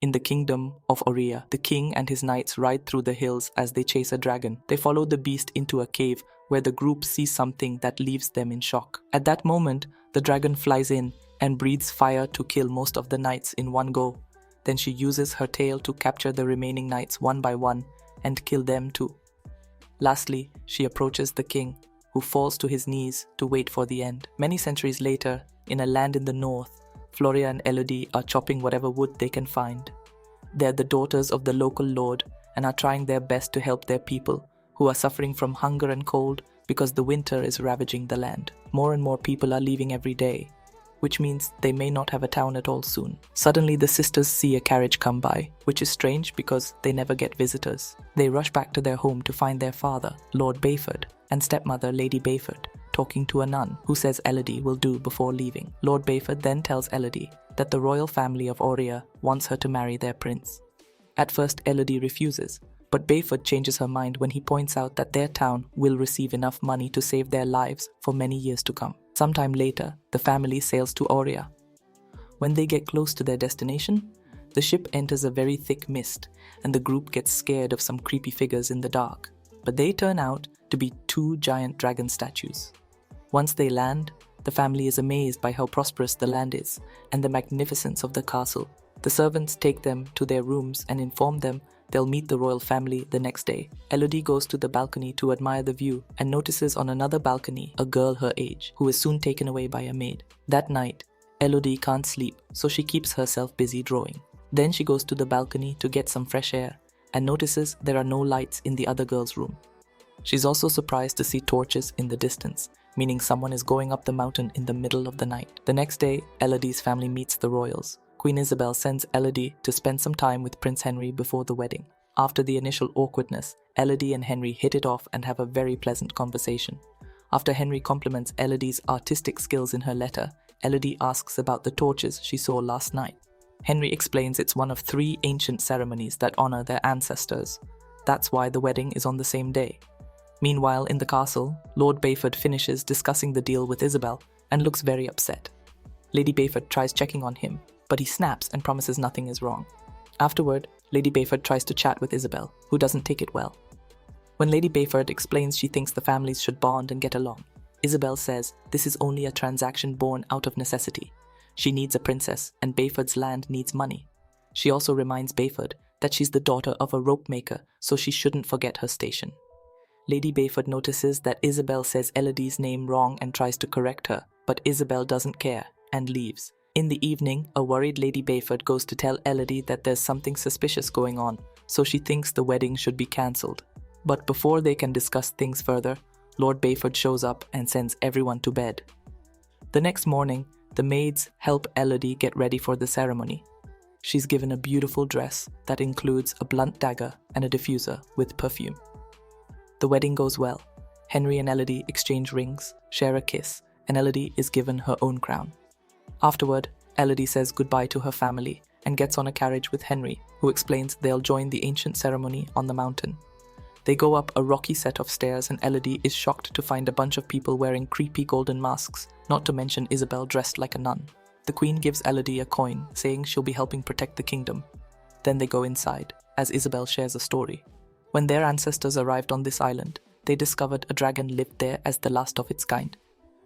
In the kingdom of Aurea, the king and his knights ride through the hills as they chase a dragon. They follow the beast into a cave where the group sees something that leaves them in shock. At that moment, the dragon flies in and breathes fire to kill most of the knights in one go. Then she uses her tail to capture the remaining knights one by one and kill them too. Lastly, she approaches the king, who falls to his knees to wait for the end. Many centuries later, in a land in the north, Floria and Elodie are chopping whatever wood they can find. They're the daughters of the local lord and are trying their best to help their people, who are suffering from hunger and cold because the winter is ravaging the land. More and more people are leaving every day, which means they may not have a town at all soon. Suddenly the sisters see a carriage come by, which is strange because they never get visitors. They rush back to their home to find their father, Lord Bayford, and stepmother, Lady Bayford, talking to a nun who says Elodie will do before leaving. Lord Bayford then tells Elodie that the royal family of Aurea wants her to marry their prince. At first Elodie refuses, but Bayford changes her mind when he points out that their town will receive enough money to save their lives for many years to come. Sometime later, the family sails to Aurea. When they get close to their destination, the ship enters a very thick mist, and the group gets scared of some creepy figures in the dark. But they turn out to be two giant dragon statues. Once they land, the family is amazed by how prosperous the land is and the magnificence of the castle. The servants take them to their rooms and inform them they'll meet the royal family the next day. Elodie goes to the balcony to admire the view and notices on another balcony a girl her age, who is soon taken away by a maid. That night, Elodie can't sleep, so she keeps herself busy drawing. Then she goes to the balcony to get some fresh air and notices there are no lights in the other girl's room. She's also surprised to see torches in the distance, meaning someone is going up the mountain in the middle of the night. The next day, Elodie's family meets the royals. Queen Isabel sends Elodie to spend some time with Prince Henry before the wedding. After the initial awkwardness, Elodie and Henry hit it off and have a very pleasant conversation. After Henry compliments Elodie's artistic skills in her letter, Elodie asks about the torches she saw last night. Henry explains it's one of 3 ancient ceremonies that honor their ancestors. That's why the wedding is on the same day. Meanwhile, in the castle, Lord Bayford finishes discussing the deal with Isabel and looks very upset. Lady Bayford tries checking on him, but he snaps and promises nothing is wrong. Afterward, Lady Bayford tries to chat with Isabel, who doesn't take it well. When Lady Bayford explains she thinks the families should bond and get along, Isabel says this is only a transaction born out of necessity. She needs a princess, and Bayford's land needs money. She also reminds Bayford that she's the daughter of a rope maker, so she shouldn't forget her station. Lady Bayford notices that Isabel says Elodie's name wrong and tries to correct her, but Isabel doesn't care and leaves. In the evening, a worried Lady Bayford goes to tell Elodie that there's something suspicious going on, so she thinks the wedding should be cancelled. But before they can discuss things further, Lord Bayford shows up and sends everyone to bed. The next morning, the maids help Elodie get ready for the ceremony. She's given a beautiful dress that includes a blunt dagger and a diffuser with perfume. The wedding goes well. Henry and Elodie exchange rings, share a kiss, and Elodie is given her own crown. Afterward, Elodie says goodbye to her family and gets on a carriage with Henry, who explains they'll join the ancient ceremony on the mountain. They go up a rocky set of stairs and Elodie is shocked to find a bunch of people wearing creepy golden masks, not to mention Isabel dressed like a nun. The queen gives Elodie a coin, saying she'll be helping protect the kingdom. Then they go inside, as Isabel shares a story. When their ancestors arrived on this island, they discovered a dragon lived there as the last of its kind.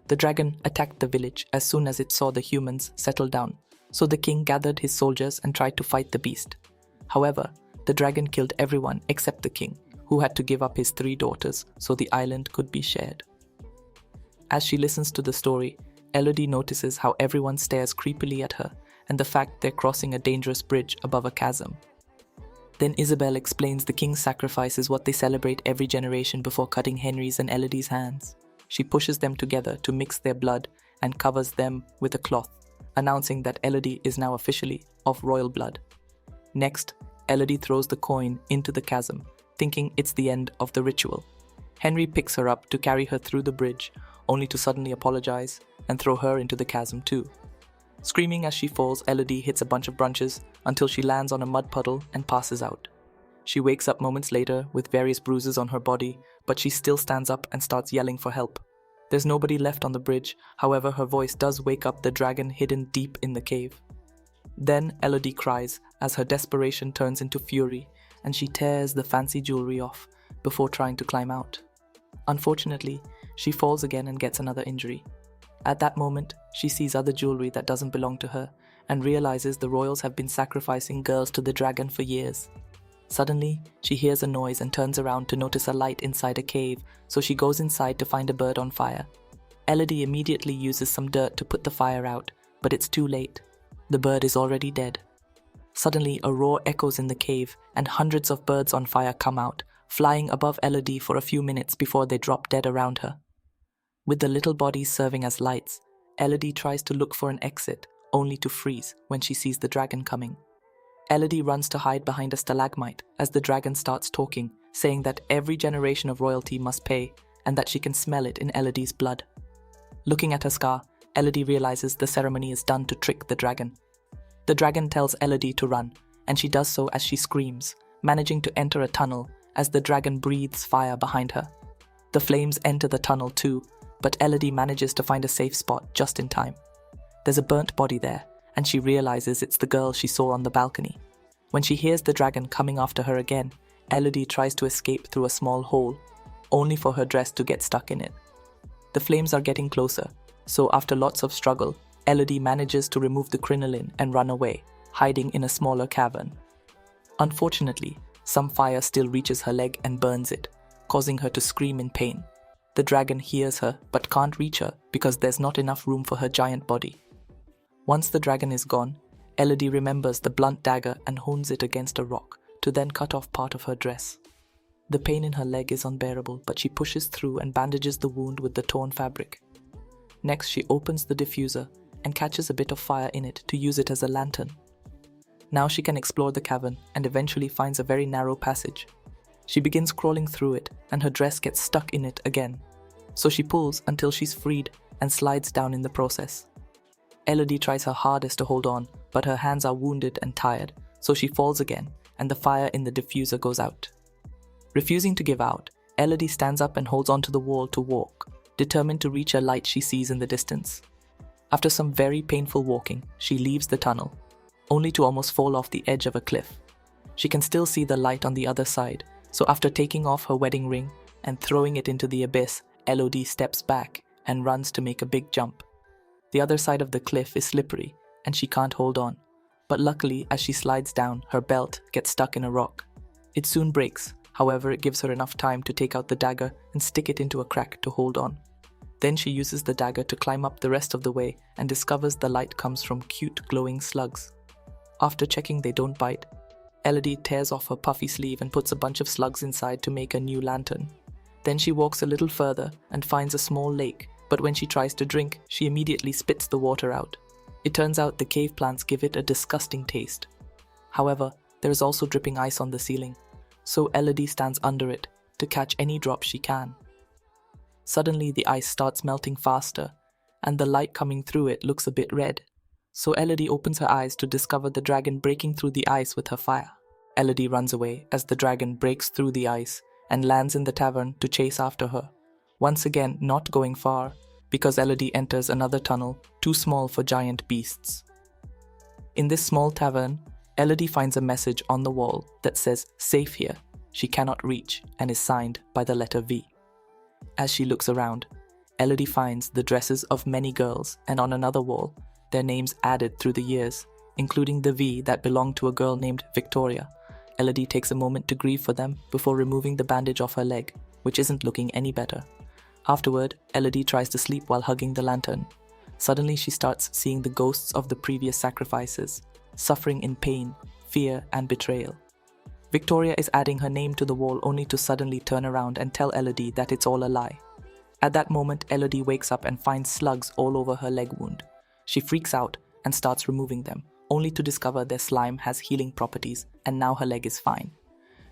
The dragon attacked the village as soon as it saw the humans settle down, so the king gathered his soldiers and tried to fight the beast. However, the dragon killed everyone except the king, who had to give up his 3 daughters so the island could be shared. As she listens to the story, Elodie notices how everyone stares creepily at her and the fact they're crossing a dangerous bridge above a chasm. Then Isabel explains the king's sacrifice is what they celebrate every generation before cutting Henry's and Elodie's hands. She pushes them together to mix their blood and covers them with a cloth, announcing that Elodie is now officially of royal blood. Next, Elodie throws the coin into the chasm, thinking it's the end of the ritual. Henry picks her up to carry her through the bridge, only to suddenly apologize and throw her into the chasm too. Screaming as she falls, Elodie hits a bunch of branches until she lands on a mud puddle and passes out. She wakes up moments later with various bruises on her body, but she still stands up and starts yelling for help. There's nobody left on the bridge, however her voice does wake up the dragon hidden deep in the cave. Then Elodie cries as her desperation turns into fury and she tears the fancy jewelry off before trying to climb out. Unfortunately, she falls again and gets another injury. At that moment, she sees other jewelry that doesn't belong to her and realizes the royals have been sacrificing girls to the dragon for years. Suddenly, she hears a noise and turns around to notice a light inside a cave, so she goes inside to find a bird on fire. Elodie immediately uses some dirt to put the fire out, but it's too late. The bird is already dead. Suddenly, a roar echoes in the cave and hundreds of birds on fire come out, flying above Elodie for a few minutes before they drop dead around her. With the little bodies serving as lights, Elodie tries to look for an exit, only to freeze when she sees the dragon coming. Elodie runs to hide behind a stalagmite as the dragon starts talking, saying that every generation of royalty must pay and that she can smell it in Elodie's blood. Looking at her scar, Elodie realizes the ceremony is done to trick the dragon. The dragon tells Elodie to run, and she does so as she screams, managing to enter a tunnel as the dragon breathes fire behind her. The flames enter the tunnel too, but Elodie manages to find a safe spot just in time. There's a burnt body there, and she realizes it's the girl she saw on the balcony. When she hears the dragon coming after her again, Elodie tries to escape through a small hole, only for her dress to get stuck in it. The flames are getting closer, so after lots of struggle, Elodie manages to remove the crinoline and run away, hiding in a smaller cavern. Unfortunately, some fire still reaches her leg and burns it, causing her to scream in pain. The dragon hears her but can't reach her because there's not enough room for her giant body. Once the dragon is gone, Elodie remembers the blunt dagger and hones it against a rock to then cut off part of her dress. The pain in her leg is unbearable, but she pushes through and bandages the wound with the torn fabric. Next, she opens the diffuser and catches a bit of fire in it to use it as a lantern. Now she can explore the cavern and eventually finds a very narrow passage. She begins crawling through it and her dress gets stuck in it again. So she pulls until she's freed and slides down in the process. Elodie tries her hardest to hold on, but her hands are wounded and tired, so she falls again and the fire in the diffuser goes out. Refusing to give out, Elodie stands up and holds onto the wall to walk, determined to reach a light she sees in the distance. After some very painful walking, she leaves the tunnel, only to almost fall off the edge of a cliff. She can still see the light on the other side, so after taking off her wedding ring and throwing it into the abyss, Elodie steps back and runs to make a big jump. The other side of the cliff is slippery and she can't hold on, but luckily as she slides down, her belt gets stuck in a rock. It soon breaks, however it gives her enough time to take out the dagger and stick it into a crack to hold on. Then she uses the dagger to climb up the rest of the way and discovers the light comes from cute glowing slugs. After checking they don't bite, Elodie tears off her puffy sleeve and puts a bunch of slugs inside to make a new lantern. Then she walks a little further and finds a small lake, but when she tries to drink, she immediately spits the water out. It turns out the cave plants give it a disgusting taste. However, there is also dripping ice on the ceiling, so Elodie stands under it to catch any drops she can. Suddenly the ice starts melting faster, and the light coming through it looks a bit red. So Elodie opens her eyes to discover the dragon breaking through the ice with her fire. Elodie runs away as the dragon breaks through the ice and lands in the tavern to chase after her. Once again, not going far, because Elodie enters another tunnel too small for giant beasts. In this small tavern, Elodie finds a message on the wall that says "Safe here, she cannot reach," and is signed by the letter V. As she looks around, Elodie finds the dresses of many girls, and on another wall, their names added through the years, including the V that belonged to a girl named Victoria. Elodie takes a moment to grieve for them before removing the bandage off her leg, which isn't looking any better. Afterward, Elodie tries to sleep while hugging the lantern. Suddenly she starts seeing the ghosts of the previous sacrifices, suffering in pain, fear, and betrayal. Victoria is adding her name to the wall only to suddenly turn around and tell Elodie that it's all a lie. At that moment, Elodie wakes up and finds slugs all over her leg wound. She freaks out and starts removing them, only to discover their slime has healing properties and now her leg is fine.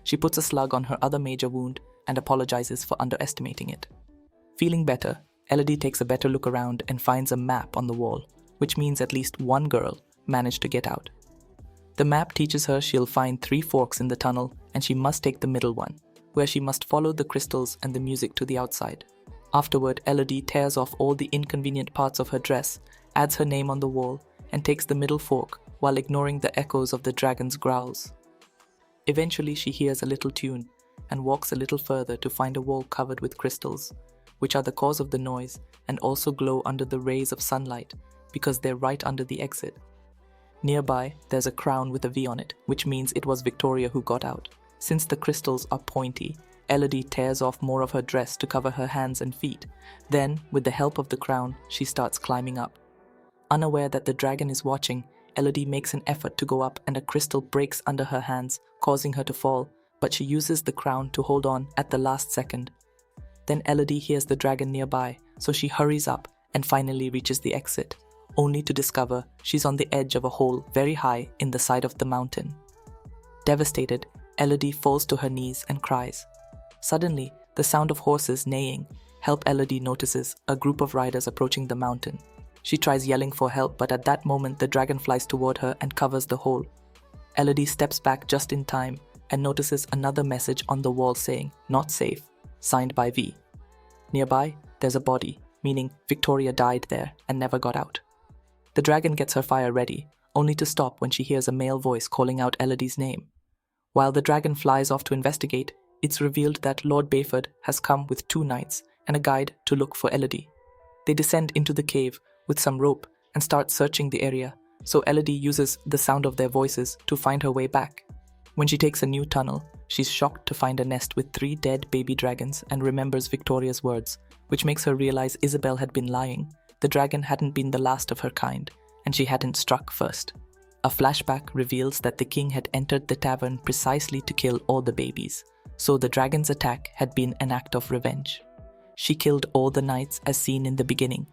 She puts a slug on her other major wound and apologizes for underestimating it. Feeling better, Elodie takes a better look around and finds a map on the wall, which means at least one girl managed to get out. The map teaches her she'll find 3 forks in the tunnel and she must take the middle one, where she must follow the crystals and the music to the outside. Afterward, Elodie tears off all the inconvenient parts of her dress, adds her name on the wall, and takes the middle fork, while ignoring the echoes of the dragon's growls. Eventually, she hears a little tune and walks a little further to find a wall covered with crystals, which are the cause of the noise and also glow under the rays of sunlight because they're right under the exit. Nearby, there's a crown with a V on it, which means it was Victoria who got out. Since the crystals are pointy, Elodie tears off more of her dress to cover her hands and feet. Then, with the help of the crown, she starts climbing up. Unaware that the dragon is watching, Elodie makes an effort to go up and a crystal breaks under her hands, causing her to fall, but she uses the crown to hold on at the last second. Then Elodie hears the dragon nearby, so she hurries up and finally reaches the exit, only to discover she's on the edge of a hole very high in the side of the mountain. Devastated, Elodie falls to her knees and cries. Suddenly, the sound of horses neighing help Elodie notices a group of riders approaching the mountain. She tries yelling for help, but at that moment the dragon flies toward her and covers the hole. Elodie steps back just in time and notices another message on the wall saying, "Not safe," signed by V. Nearby, there's a body, meaning Victoria died there and never got out. The dragon gets her fire ready, only to stop when she hears a male voice calling out Elodie's name. While the dragon flies off to investigate, it's revealed that Lord Bayford has come with 2 knights and a guide to look for Elodie. They descend into the cave with some rope and start searching the area, so Elodie uses the sound of their voices to find her way back. When she takes a new tunnel, she's shocked to find a nest with 3 dead baby dragons and remembers Victoria's words, which makes her realize Isabel had been lying. The dragon hadn't been the last of her kind, and she hadn't struck first. A flashback reveals that the king had entered the tavern precisely to kill all the babies, so the dragon's attack had been an act of revenge. She killed all the knights as seen in the beginning,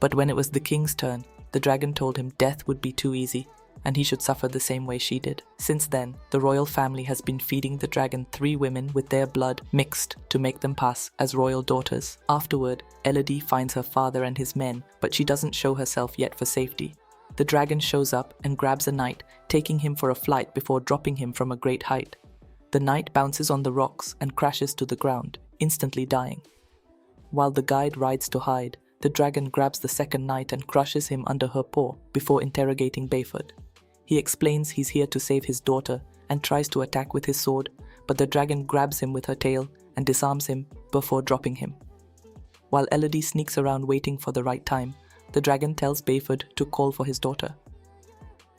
but when it was the king's turn, the dragon told him death would be too easy, and he should suffer the same way she did. Since then, the royal family has been feeding the dragon 3 women with their blood mixed to make them pass as royal daughters. Afterward, Elodie finds her father and his men, but she doesn't show herself yet for safety. The dragon shows up and grabs a knight, taking him for a flight before dropping him from a great height. The knight bounces on the rocks and crashes to the ground, instantly dying. While the guide rides to hide, the dragon grabs the second knight and crushes him under her paw before interrogating Bayford. He explains he's here to save his daughter and tries to attack with his sword, but the dragon grabs him with her tail and disarms him before dropping him. While Elodie sneaks around waiting for the right time, the dragon tells Bayford to call for his daughter.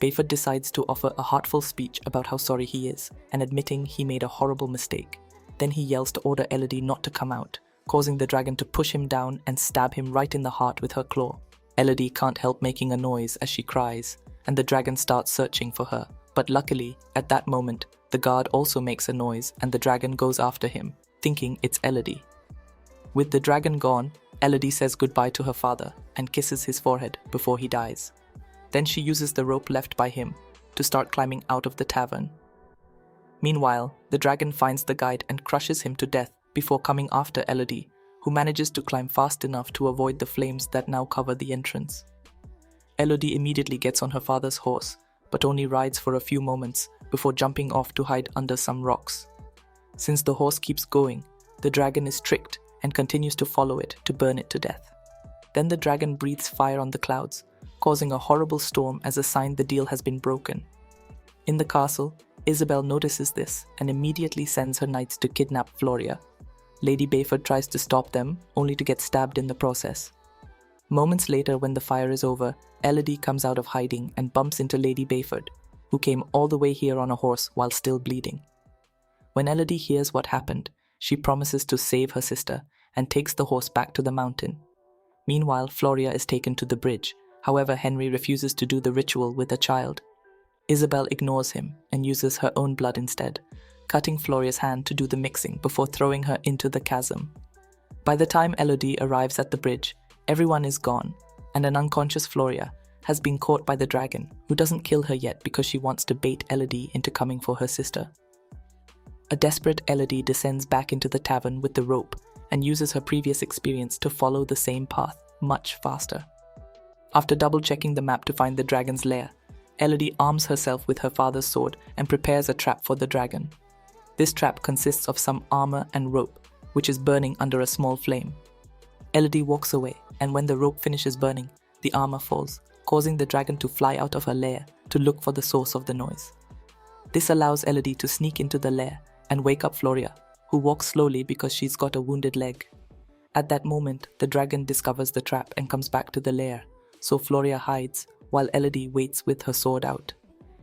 Bayford decides to offer a heartful speech about how sorry he is and admitting he made a horrible mistake. Then he yells to order Elodie not to come out, causing the dragon to push him down and stab him right in the heart with her claw. Elodie can't help making a noise as she cries, and the dragon starts searching for her. But luckily, at that moment, the guard also makes a noise and the dragon goes after him, thinking it's Elodie. With the dragon gone, Elodie says goodbye to her father and kisses his forehead before he dies. Then she uses the rope left by him to start climbing out of the tavern. Meanwhile, the dragon finds the guide and crushes him to death before coming after Elodie, who manages to climb fast enough to avoid the flames that now cover the entrance. Elodie immediately gets on her father's horse, but only rides for a few moments before jumping off to hide under some rocks. Since the horse keeps going, the dragon is tricked and continues to follow it to burn it to death. Then the dragon breathes fire on the clouds, causing a horrible storm as a sign the deal has been broken. In the castle, Isabel notices this and immediately sends her knights to kidnap Floria. Lady Bayford tries to stop them, only to get stabbed in the process. Moments later, when the fire is over, Elodie comes out of hiding and bumps into Lady Bayford, who came all the way here on a horse while still bleeding. When Elodie hears what happened, she promises to save her sister and takes the horse back to the mountain. Meanwhile, Floria is taken to the bridge. However, Henry refuses to do the ritual with a child. Isabel ignores him and uses her own blood instead, cutting Floria's hand to do the mixing before throwing her into the chasm. By the time Elodie arrives at the bridge, everyone is gone, and an unconscious Floria has been caught by the dragon, who doesn't kill her yet because she wants to bait Elodie into coming for her sister. A desperate Elodie descends back into the tavern with the rope and uses her previous experience to follow the same path much faster. After double-checking the map to find the dragon's lair, Elodie arms herself with her father's sword and prepares a trap for the dragon. This trap consists of some armor and rope, which is burning under a small flame. Elodie walks away, and when the rope finishes burning, the armor falls, causing the dragon to fly out of her lair to look for the source of the noise. This allows Elodie to sneak into the lair and wake up Floria, who walks slowly because she's got a wounded leg. At that moment, the dragon discovers the trap and comes back to the lair, so Floria hides while Elodie waits with her sword out.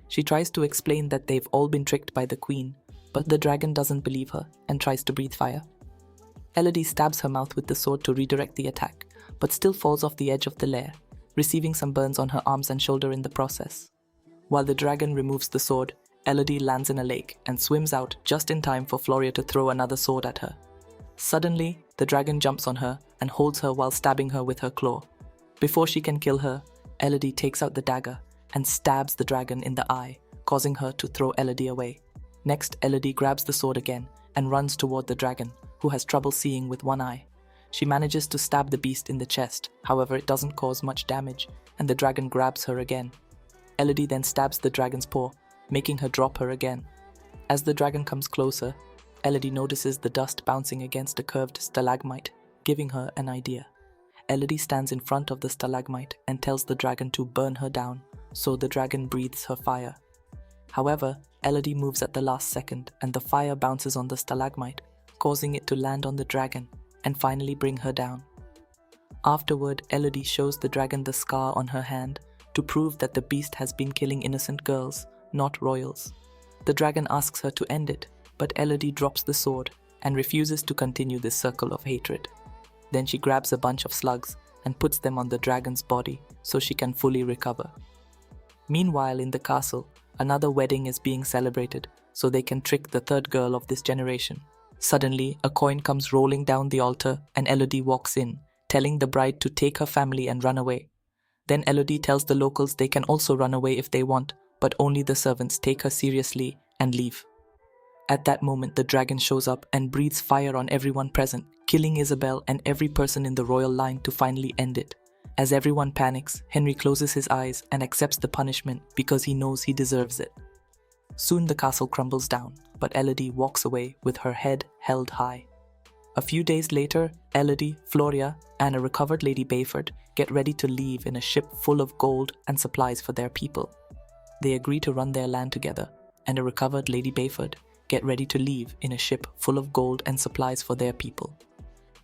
She tries to explain that they've all been tricked by the queen, but the dragon doesn't believe her and tries to breathe fire. Elodie stabs her mouth with the sword to redirect the attack, but still falls off the edge of the lair, receiving some burns on her arms and shoulder in the process. While the dragon removes the sword, Elodie lands in a lake and swims out just in time for Floria to throw another sword at her. Suddenly, the dragon jumps on her and holds her while stabbing her with her claw. Before she can kill her, Elodie takes out the dagger and stabs the dragon in the eye, causing her to throw Elodie away. Next, Elodie grabs the sword again and runs toward the dragon, who has trouble seeing with one eye. She manages to stab the beast in the chest, however it doesn't cause much damage, and the dragon grabs her again. Elodie then stabs the dragon's paw, making her drop her again. As the dragon comes closer, Elodie notices the dust bouncing against a curved stalagmite, giving her an idea. Elodie stands in front of the stalagmite and tells the dragon to burn her down, so the dragon breathes her fire. However, Elodie moves at the last second and the fire bounces on the stalagmite, causing it to land on the dragon and finally bring her down. Afterward, Elodie shows the dragon the scar on her hand to prove that the beast has been killing innocent girls, not royals. The dragon asks her to end it, but Elodie drops the sword and refuses to continue this circle of hatred. Then she grabs a bunch of slugs and puts them on the dragon's body so she can fully recover. Meanwhile, in the castle, another wedding is being celebrated so they can trick the third girl of this generation. Suddenly, a coin comes rolling down the altar and Elodie walks in, telling the bride to take her family and run away. Then Elodie tells the locals they can also run away if they want, but only the servants take her seriously and leave. At that moment, the dragon shows up and breathes fire on everyone present, killing Isabel and every person in the royal line to finally end it. As everyone panics, Henry closes his eyes and accepts the punishment because he knows he deserves it. Soon the castle crumbles down, but Elodie walks away with her head held high. A few days later, Elodie, Floria, and a recovered Lady Bayford get ready to leave in a ship full of gold and supplies for their people. They agree to run their land together, and a recovered Lady Bayford get ready to leave in a ship full of gold and supplies for their people.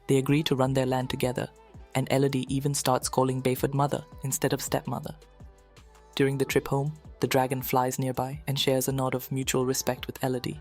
They agree to run their land together, and Elodie even starts calling Bayford mother instead of stepmother. During the trip home, the dragon flies nearby and shares a nod of mutual respect with Elodie.